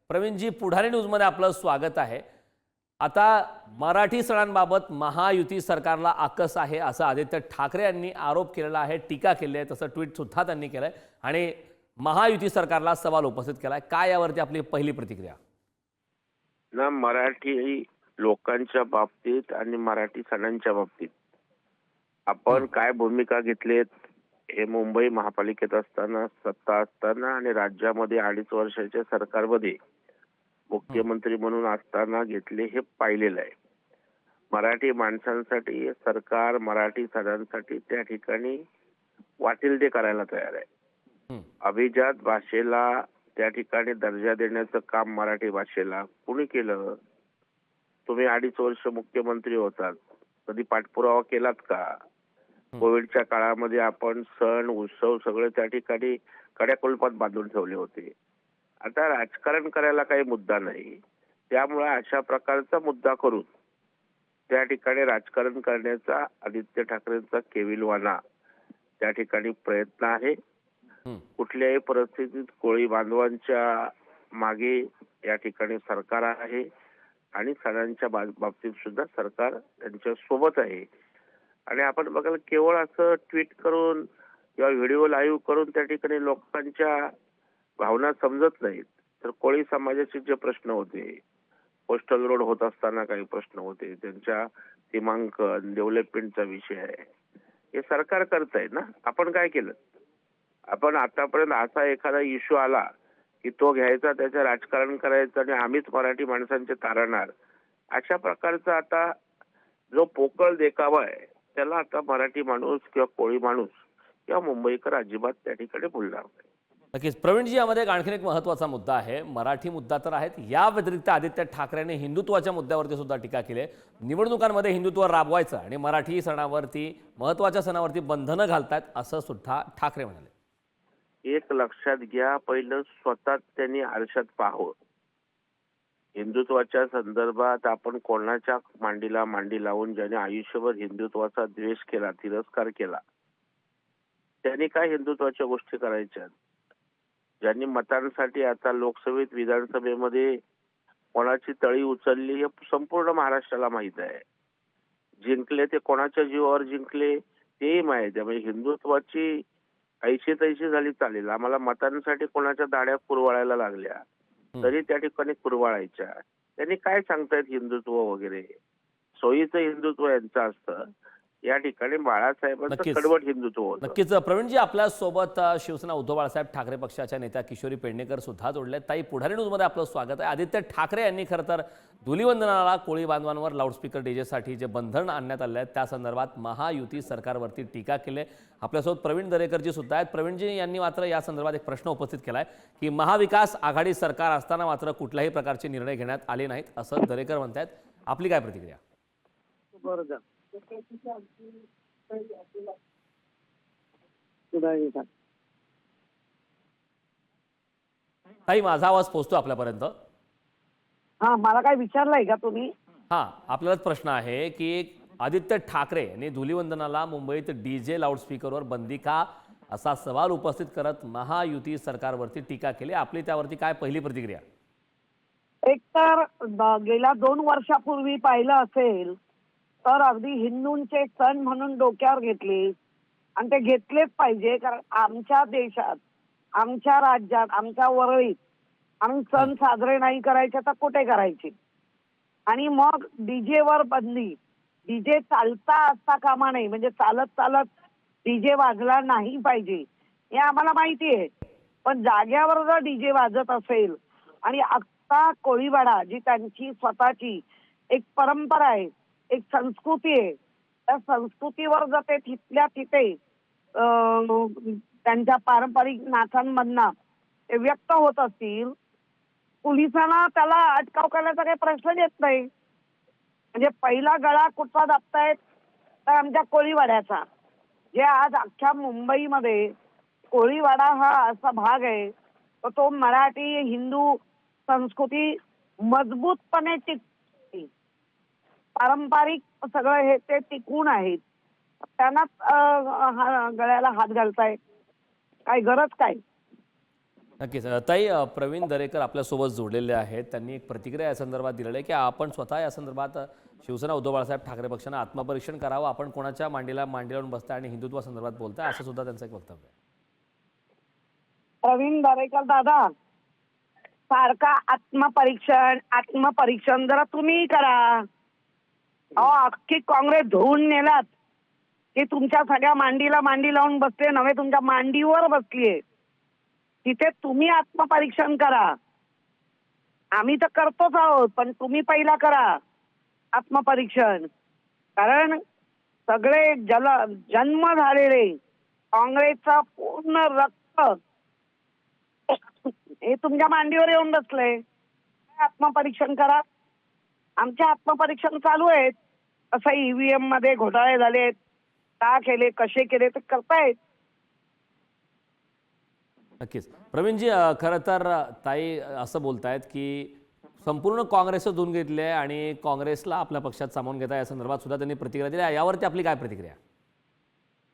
प्रवीणजी, पुढारी न्यूजमध्ये आपलं स्वागत आहे। आता मराठी सणांबाबत महायुती सरकारला आकस आहे असं आदित्य ठाकरे यांनी आरोप केलेला आहे, टीका केली आहे, तसं ट्विट सुद्धा त्यांनी केलंय आणि महायुती सरकारला सवाल उपस्थित केलाय। काय यावरती आपली पहिली प्रतिक्रिया? ना मराठी लोकांच्या बाबतीत आणि मराठी सणांच्या बाबतीत आपण काय भूमिका घेतलीत हे मुंबई महापालिकेत असताना, सत्ता असताना आणि राज्यामध्ये 2.5 वर्षाच्या सरकारमध्ये मुख्यमंत्री म्हणून असताना घेतले हे पाहिलेलं आहे। मराठी माणसांसाठी सरकार मराठी सणांसाठी त्या ठिकाणी वाटेल ते करायला तयार आहे। अभिजात भाषेला त्या ठिकाणी दर्जा देण्याचं काम मराठी भाषेला कुणी केलं? तुम्ही 2.5 वर्ष मुख्यमंत्री होतात, कधी पाठपुरावा केलात का? कोविडच्या काळामध्ये आपण सण उत्सव सगळे त्या ठिकाणी कड्याकुलपात बांधून ठेवले होते। आता राजकारण करायला काही मुद्दा नाही, त्यामुळे अशा प्रकारचा मुद्दा करून त्या ठिकाणी राजकारण करण्याचा आदित्य ठाकरेंचा केविलवाणा त्या ठिकाणी प्रयत्न आहे। कुठल्याही परिस्थितीत कोळी बांधवांच्या मागे या ठिकाणी सरकार आहे आणि सणांच्या बाबतीत सुद्धा सरकार त्यांच्या सोबत आहे। आणि आपण बघाल केवळ असं ट्विट करून किंवा व्हिडिओ लाईव्ह करून त्या ठिकाणी लोकांच्या भावना समजत नाहीत। तर कोळी समाजाचे जे प्रश्न होते, कोस्टल रोड होत असताना काही प्रश्न होते, त्यांच्या सीमांकन डेव्हलपमेंटचा विषय आहे, हे सरकार करतंय ना। आपण काय केलं? आपण आतापर्यंत असा एखादा इश्यू आला की तो घ्यायचा, त्याचं राजकारण करायचं आणि आम्हीच मराठी माणसांचे तारणार, अशा प्रकारचा आता जो पोकळ देखावा आहे त्याला आता मराठी माणूस किंवा कोळी माणूस किंवा मुंबईकर अजिबात त्या ठिकाणी बोलणार नाही। नक्कीच प्रवीणजी, यामध्ये आणखीन एक महत्त्वाचा मुद्दा आहे। मराठी मुद्दा तर आहेत, या व्यतिरिक्त आदित्य ठाकरेंनी हिंदुत्वाच्या मुद्द्यावरती सुद्धा टीका केली आहे। निवडणुकांमध्ये हिंदुत्व राबवायचं आणि मराठी सणावरती, महत्त्वाच्या सणावरती बंधनं घालतायत असं सुद्धा ठाकरे म्हणाले। एक लक्षात घ्या, पहिलं स्वतः त्यांनी आरशात पाहावं। हिंदुत्वाच्या संदर्भात आपण कोणाच्या मांडीला मांडी लावून ज्याने आयुष्यभर हिंदुत्वाचा द्वेष केला, तिरस्कार केला, त्यांनी काय हिंदुत्वाच्या गोष्टी करायच्या? ज्यांनी मतांसाठी आता लोकसभेत विधानसभेमध्ये कोणाची तळी उचलली हे संपूर्ण महाराष्ट्राला माहित आहे। जिंकले ते कोणाच्या जीवावर जिंकले तेही माहिती आहे। म्हणजे हिंदुत्वाची ऐशी तैशी झाली चालेल, आम्हाला मतांसाठी कोणाच्या दाड्या कुरवाळायला लागल्या तरी त्या ठिकाणी कुरवाळायच्या। त्यांनी काय सांगतायत हिंदुत्व वगैरे? सोयीचं हिंदुत्व यांचं असतं, या ठिकाणी बाळासाहेबांचं कडवट हिंदुत्व होतं। नक्कीच प्रवीणजी, आपल्या सोबत शिवसेना उद्धव बाळासाहेब ठाकरे पक्षाच्या नेत्या किशोरी पेडणेकर सुद्धा जोडले। ताई, पुढारी न्यूजमध्ये आपलं स्वागत आहे। आदित्य ठाकरे यांनी खरं तर धुलीवंदनाला कोळी बांधवांवर लाऊडस्पीकर डीजेसाठी जे बंधन आणण्यात आले आहेत त्या संदर्भात महायुती सरकारवरती टीका केली। आपल्यासोबत प्रवीण दरेकरजी सुद्धा आहेत। प्रवीणजी यांनी मात्र या संदर्भात एक प्रश्न उपस्थित केलाय की महाविकास आघाडी सरकार असताना मात्र कुठल्याही प्रकारचे निर्णय घेण्यात आले नाहीत असं दरेकर म्हणतात। आपली काय प्रतिक्रिया? ताई, माझा आवाज पोहोचतो आपल्यापर्यंत? हा, मला काय विचारलंय का तुम्ही? हा, आपल्यालाच प्रश्न आहे की आदित्य ठाकरे यांनी धुलीवंदनाला मुंबईत डीजे लाऊडस्पीकरवर बंदी का, असा सवाल उपस्थित करत महायुती सरकारवरती टीका केली। आपली त्यावरती काय पहिली प्रतिक्रिया? एक तर गेल्या 2 वर्षापूर्वी पाहिलं असेल तर अगदी हिंदूंचे सण म्हणून डोक्यावर घेतले आणि ते घेतलेच पाहिजे, कारण आमच्या देशात, आमच्या राज्यात, आमच्या वरळीत आम्ही सण साजरे नाही करायचे तर कुठे करायचे? आणि मग डीजे वर बंदी, डीजे चालता असता कामा नये, म्हणजे चालत चालत डीजे वाजला नाही पाहिजे हे आम्हाला माहिती आहे। पण जाग्यावर जर डीजे वाजत असेल आणि आता कोळीवाडा जी त्यांची स्वतःची एक परंपरा आहे, एक संस्कृती आहे, त्या संस्कृतीवर जर ते तिथल्या तिथे त्यांच्या पारंपरिक नाचांमधनं ते व्यक्त होत असतील, पोलिसांना त्याला अटकाव करण्याचा काही प्रश्न येत नाही। म्हणजे पहिला गळा कुठला दाबतायत तर आमच्या कोळीवाड्याचा, जे आज अख्ख्या मुंबईमध्ये कोळीवाडा हा असा भाग आहे तर तो मराठी हिंदू संस्कृती मजबूतपणे पारंपरिक सगळं हे ते टिकून आहेत, त्यांनाच गळ्याला हात घालताय, काय गरज काय? नक्कीच. ताई, प्रवीण दरेकर आपल्यासोबत जोडलेले आहेत. त्यांनी एक प्रतिक्रिया या संदर्भात दिलेली आहे की आपण स्वतः या संदर्भात शिवसेना उद्धव बाळासाहेब ठाकरे पक्षानं आत्मपरीक्षण करावं. आपण कोणाच्या मांडीला मांडी लावून बसताय आणि हिंदुत्वा संदर्भात बोलताय, असं सुद्धा त्यांचं एक वक्तव्य आहे. प्रवीण दरेकर दादा, सारखा आत्मपरीक्षण जरा तुम्ही करा. अहो, अख्खी काँग्रेस धुवून नेलात की तुमच्या सगळ्या मांडीला मांडी लावून बसले नव्हे, तुमच्या मांडीवर बसलीये. तिथे तुम्ही आत्मपरीक्षण करा. आम्ही तर करतोच आहोत, पण तुम्ही पहिला करा आत्मपरीक्षण. कारण सगळे जन्म झालेले काँग्रेसचा पूर्ण रक्त हे तुमच्या मांडीवर येऊन बसले. आत्मपरीक्षण करा. आमचे आत्मपरीक्षण चालू आहेत. असं ईव्हीएम मध्ये घोटाळे झालेत, का केले, कसे केले ते करतायत. नक्कीच. प्रवीणजी, खरं तर ताई असं बोलतायत की संपूर्ण काँग्रेसचं धुवून घेतले आहे आणि काँग्रेसला आपल्या पक्षात सामावून घेता, या संदर्भात सुद्धा त्यांनी प्रतिक्रिया दिली आहे. यावरती आपली काय प्रतिक्रिया?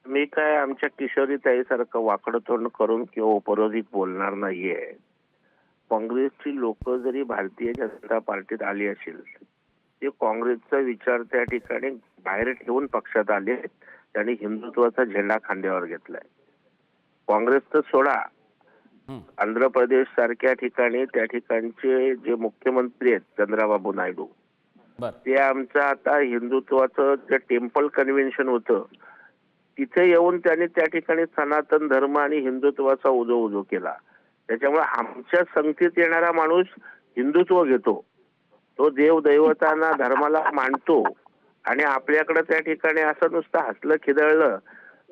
मी काय आमच्या किशोरीताईसारखं वाकडं तोंड करून किंवा उपरोधिक बोलणार नाहीये. काँग्रेसची लोक जरी भारतीय जनता पार्टीत आली असेल, ते काँग्रेसचा विचार त्या ठिकाणी बाहेर ठेवून पक्षात आले. त्यांनी हिंदुत्वाचा झेंडा खांद्यावर घेतलाय. काँग्रेसचं सोडा, आंध्र प्रदेश सारख्या ठिकाणी त्या ठिकाणचे जे मुख्यमंत्री आहेत चंद्राबाबू नायडू, ते आमचं आता हिंदुत्वाचं जे टेम्पल कन्व्हेन्शन होतं तिथे येऊन त्यांनी त्या ठिकाणी सनातन धर्म आणि हिंदुत्वाचा उजो केला. त्याच्यामुळे आमच्या संगतीत येणारा माणूस हिंदुत्व घेतो, तो देव दैवतांना धर्माला मानतो आणि आपल्याकडे त्या ठिकाणी असं नुसतं हसलं खिदळलं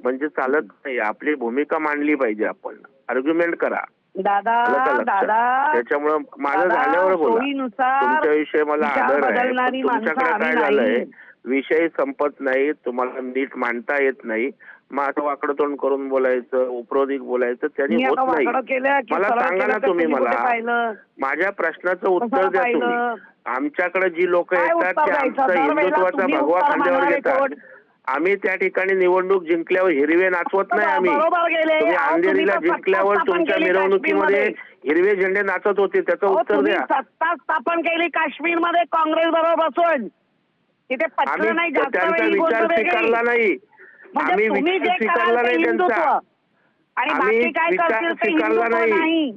म्हणजे चालत नाही. आपली भूमिका मांडली पाहिजे. आपण आर्ग्युमेंट करा दादा. त्याच्यामुळे माझं झाल्यावर बोला. तुमच्याविषयी मला आदर आहे. तुमच्याकडे काय झालंय, विषय संपत नाही, तुम्हाला नीट मांडता येत नाही. मग असं वाकडं तोंड करून बोलायचं, उपरोधिक बोलायचं, त्यांनी होत नाही. मला सांगा ना तुम्ही, मला माझ्या प्रश्नाचं उत्तर द्या तुम्ही. आमच्याकडे जी लोक येतात ते आमचा हिंदुत्वाचा भगवा खांद्यावर घेतात. आम्ही त्या ठिकाणी निवडणूक जिंकल्यावर हिरवे नाचवत नाही. आम्ही तुम्ही अंधेरीला जिंकल्यावर तुमच्या मिरवणुकीमध्ये हिरवे झेंडे नाचत होते, त्याचं उत्तर द्या. सत्ता स्थापन केली काश्मीरमध्ये काँग्रेस बरोबर बसून. तिथे पटलं नाही, त्यांचा विचार स्वीकारला नाही. आम्ही विचार स्वीकारला नाही त्यांचा. आम्ही विचार स्वीकारला नाही.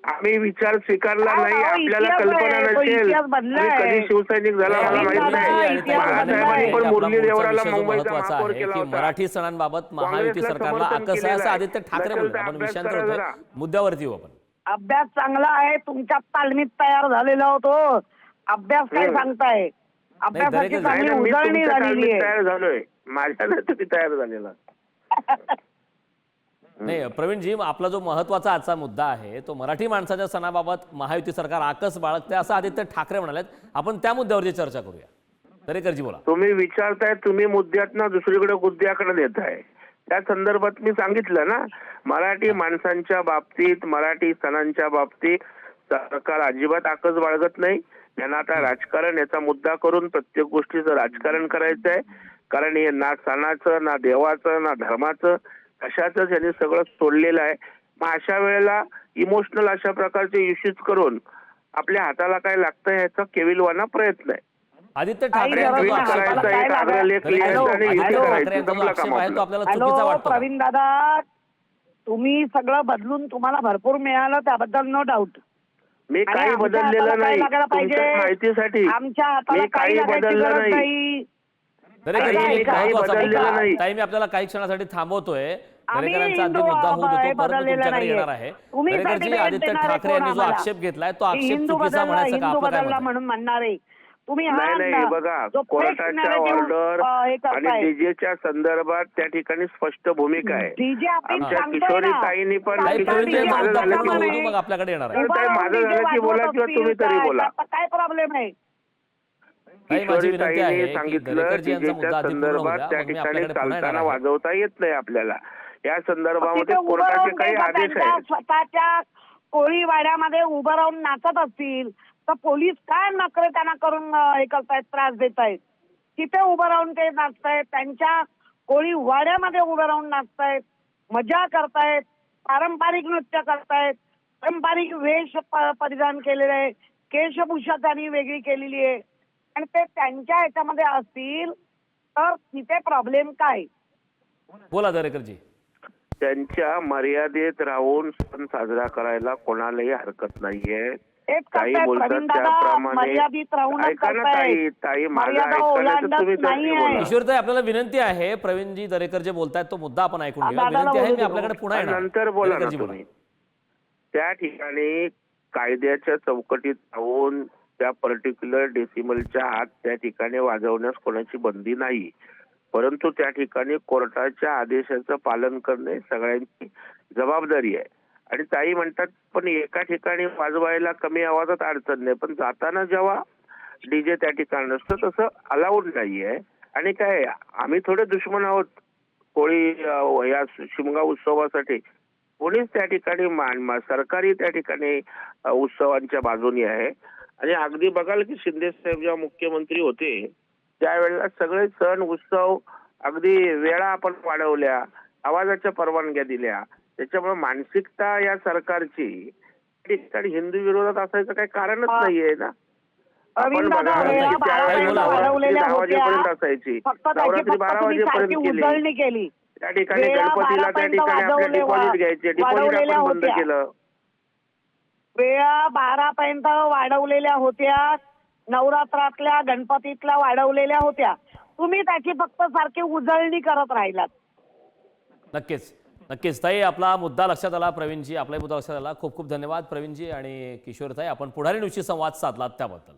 आम्ही विचार स्वीकारला नाही. आपल्याला कल्पना नसेल कधी शिवसैनिक झाला मला माहित नाही. बाळासाहेबांनी पण मुरली देवराला मुंबईचा महापौर केला होता. मराठी सणांबाबत महायुती सरकारला आकस आहे असं आदित्य ठाकरे म्हणतात. आपण विषयांतर होतोय, मुद्द्यावरती येऊ आपण. अभ्यास चांगला आहे, तुमच्या तालमीत तयार झालेला होतो. अभ्यास काय सांगताय? अभ्यासाची चांगली उजळणी झालेली आहे. तयार झालोय, माझ्या तुम्ही तयार झालेला. नाही प्रवीणजी, आपला जो महत्वाचा आजचा मुद्दा आहे तो मराठी माणसाच्या सणाबाबत महायुती सरकार आकस बाळगते असं आदित्य ठाकरे म्हणालेत. आपण त्या मुद्द्यावरची चर्चा करूया. दरेकरजी बोला. तुम्ही विचारताय, तुम्ही मुद्द्यातनं दुसरीकडे मुद्द्याकडे देताय. त्या संदर्भात मी सांगितलं ना, मराठी माणसांच्या बाबतीत, मराठी सणांच्या बाबतीत सरकार अजिबात आकस बाळगत नाही. त्यांना आता राजकारण याचा मुद्दा करून प्रत्येक गोष्टीचं राजकारण करायचं आहे. कारण हे ना सणाचं, ना देवाचं, ना धर्माचं, कशाचंच यांनी सगळं सोडलेलं आहे. मग अशा वेळेला इमोशनल अशा प्रकारचे इश्यूज करून आपल्या हाताला काय लागतं ह्याचा केविलवाना प्रयत्न आहे. आदित्य ठाकरे प्रवीण दादा, तुम्ही सगळं बदलून तुम्हाला भरपूर मिळालं त्याबद्दल नो डाऊट. मी काही बदललेलं नाही. तुमच्या माहितीसाठी आमच्या हाताला मी काही बदललं नाही. ताई, मी आपल्याला काही क्षणासाठी थांबवतोय. दरेकरांचा अगदी मुद्दा होऊ देतो, परंतु तुमच्याकडे येणार आहे. दरेकरजी, आदित्य ठाकरे यांनी जो आक्षेप घेतलाय तो आक्षेप चुकीचा म्हणायचं का आपलं काय म्हणून म्हणणारे तुम्ही? नाही बघा, कोर्टाच्या ऑर्डर आणि डीजेच्या संदर्भात त्या ठिकाणी स्पष्ट भूमिका आहे. आमच्या किशोरी ताईंनी पण माझं आपल्याकडे येणार आहे. माझं झालं की बोला किंवा तुम्ही तरी बोला. काय प्रॉब्लेम आहे? किशोरी ताईंनी सांगितलं डीजेच्या संदर्भात त्या ठिकाणी चालताना वाजवता येत नाही आपल्याला. या संदर्भामध्ये कोर्टाचे काही आदेश आहेत. स्वतःच्या कोळीवाड्यामध्ये उभं राहून नाचत असतील तर पोलीस काय नखरे त्यांना करून हे करतायत, त्रास देतायत? तिथे उभं राहून ते नाचतायत, त्यांच्या कोळीवाड्यामध्ये उभं राहून नाचतायत, मजा करतायत, पारंपरिक नृत्य करतायत. पारंपरिक वेश परिधान केलेले आहे, केशभूषा त्यांनी वेगळी केलेली आहे आणि ते त्यांच्या ह्याच्यामध्ये असतील तर तिथे प्रॉब्लेम काय? बोला दरेकरजी. त्यांच्या मर्यादेत राहून सण साजरा करायला कोणालाही हरकत नाहीये. तेच ताई करतायत बोलतात प्रवीण दादा, त्याप्रमाणे मर्यादित राहूनच ऐका ना ताई, ताई माझं मर्यादा ऐकलं तर ओलांडत तुम्ही तशी नाहीये. बोला. किशोरताई आपल्याला विनंती आहे, प्रवीणजी दरेकर जे बोलतायत तो मुद्दा आपण ऐकून घेऊया. दादाला विनंती आहे, बोलू मी दे. आपल्याकडे पुन्हा येणार. नंतर बोला ना दरेकरजी तुम्ही. त्या ठिकाणी कायद्याच्या चौकटीत राहून त्या पर्टिक्युलर डेसिमलच्या आत त्या ठिकाणी वाजवण्यास कोणाची बंदी नाही, परंतु त्या ठिकाणी कोर्टाच्या आदेशाचं पालन करणे सगळ्यांची जबाबदारी आहे. आणि ताई म्हणतात पण एका ठिकाणी वाजवायला कमी आवाजात अडचण नाही, पण जाताना जेव्हा डीजे त्या ठिकाणी नसतं तसं अलाउड नाहीये. आणि काय आम्ही थोडे दुश्मन आहोत कोळी या शिमगा उत्सवासाठी. कोणीच त्या ठिकाणी सरकारी त्या ठिकाणी उत्सवांच्या बाजूनी आहे. आणि अगदी बघाल की शिंदे साहेब जेव्हा मुख्यमंत्री होते त्यावेळेला सगळे सण उत्सव अगदी वेळा आपण वाढवल्या, आवाजाच्या परवानग्या दिल्या. त्याच्यामुळे मानसिकता या सरकारची त्या ठिकाणी हिंदू विरोधात असायचं काही कारणच नाहीये ना. आपण प्रवीण दादा, बघा वेळा की त्यावेळेला 12 वाढवलेल्या 10 वाजेपर्यंत होत्या, असायची, फक्त त्याची नवरात्री फक्त 12 तुम्ही वाजेपर्यंत सारखी केली. उजळणी केली. त्या ठिकाणी वेळा गणपतीला त्या 12 ठिकाणी आपले वाजवले, डिपॉझिट घ्यायचे, डिपॉझिट वाढवलेल्या आपण बंद होत्या. केलं. वेळा 12 पर्यंत वाढवलेल्या होत्या, नवरात्रातल्या गणपतीतल्या वाढवलेल्या होत्या. तुम्ही त्याची फक्त सारखी उजळणी करत राहिलात. नक्कीच नक्कीच ताई, आपला मुद्दा लक्षात आला. प्रवीणजी, आपला मुद्दा लक्षात आला. खूप खूप धन्यवाद प्रवीणजी आणि किशोरताई, आपण पुढारी न्यूजशी संवाद साधलात त्याबद्दल.